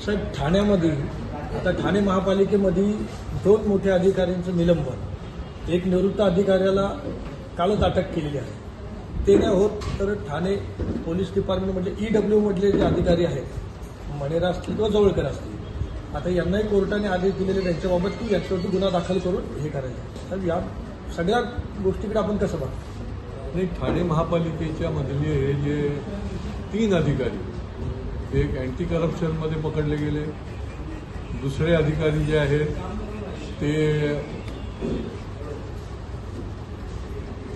साहेब, ठाण्यामध्ये आता ठाणे महापालिकेमध्ये दोन मोठ्या अधिकाऱ्यांचं निलंबन, एक निवृत्त अधिकाऱ्याला कालच अटक केलेली आहे. ते नाही होत तर ठाणे पोलीस डिपार्टमेंटमधले EW मधले जे अधिकारी आहेत, मणेरा असतील किंवा जवळकर असतील, आता यांनाही कोर्टाने आदेश दिलेले त्यांच्याबाबत की याच्यावरती गुन्हा दाखल करून हे करायचं. तर या सगळ्या गोष्टीकडे आपण कसं बघतो? नाही, ठाणे महापालिकेच्या मधले हे जे 3 अधिकारी, एक अँटी करप्शनमध्ये पकडले गेले, दुसरे अधिकारी जे आहेत ते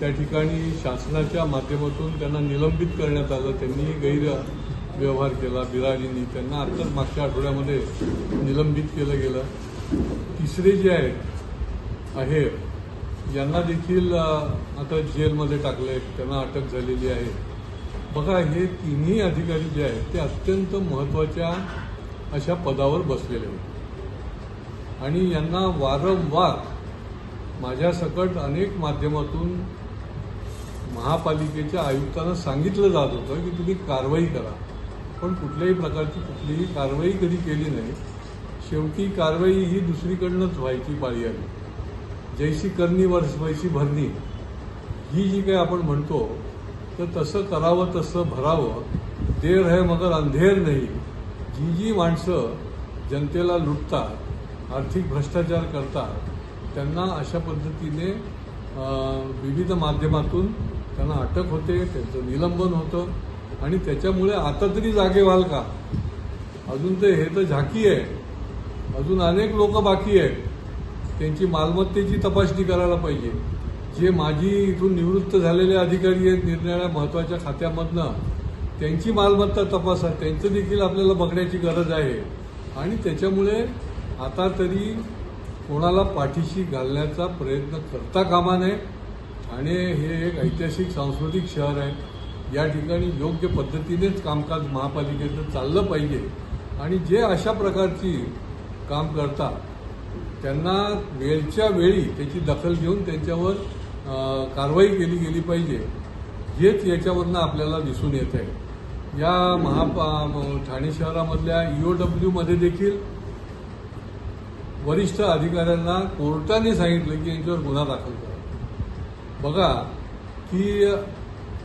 त्या ठिकाणी शासनाच्या माध्यमातून त्यांना निलंबित करण्यात आलं. त्यांनी गैरव्यवहार केला बिरारींनी, त्यांना आत्ताच मागच्या आठवड्यामध्ये निलंबित केलं गेलं. तिसरे जे आहे यांना देखील आता जेलमध्ये टाकले, त्यांना अटक झालेली आहे. बघा, हे तिन्ही अधिकारी जे आहेत ते अत्यंत महत्त्वाच्या अशा पदावर बसलेले आहेत आणि यांना वारंवार माझ्यासकट अनेक माध्यमातून महापालिकेच्या आयुक्तांना सांगितलं जात होतं की तुम्ही कारवाई करा, पण कुठल्याही प्रकारची कुठलीही कारवाई कधी केली नाही. शेवटी कारवाई ही दुसरीकडनंच व्हायची पाळी आली. जैसी करणी वैसी भरणी ही जी काही आपण म्हणतो, तर तसं करावं तसं भरावं. देर है मगर अंधेर नाही. जी माणसं जनतेला लुटतात, आर्थिक भ्रष्टाचार करतात, त्यांना अशा पद्धतीने विविध माध्यमातून त्यांना अटक होते, त्यांचं निलंबन होतं आणि त्याच्यामुळे आता तरी जागे व्हाल का? अजून तर हे तर झाकी आहे, अजून अनेक लोक बाकी आहेत. त्यांची मालमत्तेची तपासणी करायला पाहिजे. जे माजी इथून निवृत्त झालेले अधिकारी आहेत निरनिराळ्या महत्त्वाच्या खात्यामधनं, त्यांची मालमत्ता तपासा, त्यांचं देखील आपल्याला बघण्याची गरज आहे. आणि त्याच्यामुळे आता तरी कोणाला पाठीशी घालण्याचा प्रयत्न करता कामा नये. ठाणे हे एक ऐतिहासिक सांस्कृतिक शहर आहे. या ठिकाणी योग्य पद्धतीनेच कामकाज महापालिकेचं चाललं पाहिजे आणि जे अशा प्रकारची काम करतात त्यांना वेळच्या वेळी त्याची दखल घेऊन त्यांच्यावर कारवाई केली गेली पाहिजे. हेच याच्यावरनं आपल्याला दिसून येत आहे. या ठाणे शहरामधल्या EOW मध्ये देखील वरिष्ठ अधिकाऱ्यांना कोर्टाने सांगितलं की यांच्यावर गुन्हा दाखल करा. बघा की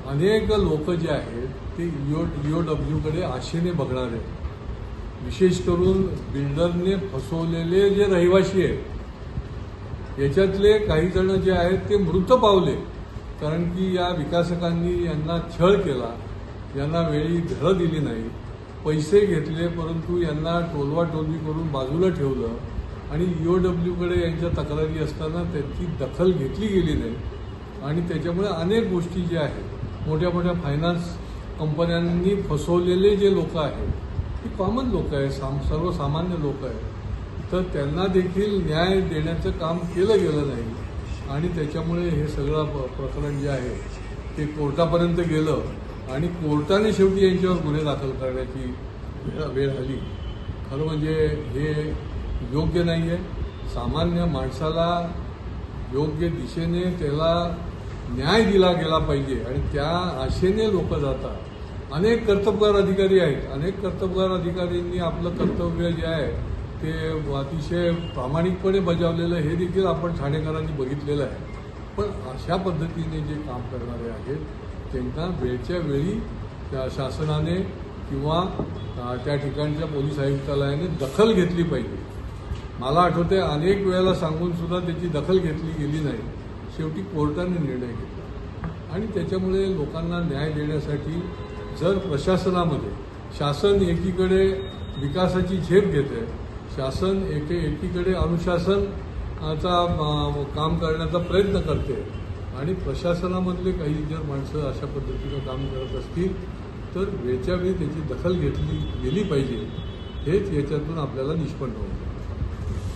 अनेक लोक जे आहेत ते EOW कडे आशेने बघणार आहेत. विशेष करून बिल्डरने फसवलेले जे रहिवासी आहेत याच्यातले काही जण जे आहेत ते मृत पावले, कारण की या विकासकांनी यांना छळ केला, यांना वेळी घरं दिली नाही, पैसे घेतले, परंतु यांना टोलवाटोलवी करून बाजूला ठेवलं आणि EOW कडे यांच्या तक्रारी असताना त्याची दखल घेतली गेली नाही. आणि त्याच्यामुळे अनेक गोष्टी ज्या आहेत, मोठ्या मोठ्या फायनान्स कंपन्यांनी फसवलेले जे लोक आहेत ती कॉमन लोक आहेत, सर्वसामान्य लोक आहेत, तर त्यांना देखील न्याय देण्याचं काम केलं गेलं नाही. आणि त्याच्यामुळे हे सगळं प्रकरण जे आहे ते कोर्टापर्यंत गेलं आणि कोर्टाने शेवटी यांच्यावर गुन्हे दाखल करण्याची वेळ आली. खरं म्हणजे हे योग्य नाही आहे. सामान्य माणसाला योग्य दिशेने त्याला न्याय दिला गेला पाहिजे आणि त्या आशेने लोक जातात. अनेक कर्तबगार अधिकारी आहेत, अनेक कर्तबगार अधिकाऱ्यांनी आपलं कर्तव्य जे आहे ते अतिशय प्रामाणिकपणे बजावलेलं हे देखील आपण ठाणेकरांनी बघितलेलं आहे. पण अशा पद्धतीने जे काम करणारे आहेत त्यांना वेळच्या वेळी त्या शासनाने किंवा त्या ठिकाणच्या पोलीस आयुक्तालयाने दखल घेतली पाहिजे. मला आठवते अनेक वेळेला सांगून सुद्धा त्याची दखल घेतली गेली नाही. शेवटी कोर्टाने निर्णय घेतला आणि त्याच्यामुळे लोकांना न्याय देण्यासाठी जर प्रशासनामध्ये शासन एकीकडे विकासाची झेप घेते, शासन एकीकडे अनुशासनाचा काम करण्याचा प्रयत्न करते आणि प्रशासनामधले काही जर माणसं अशा पद्धतीनं काम करत असतील तर वेळच्या वेळी त्याची दखल घेतली गेली पाहिजे. हेच याच्यातून आपल्याला निष्पन्न होतं.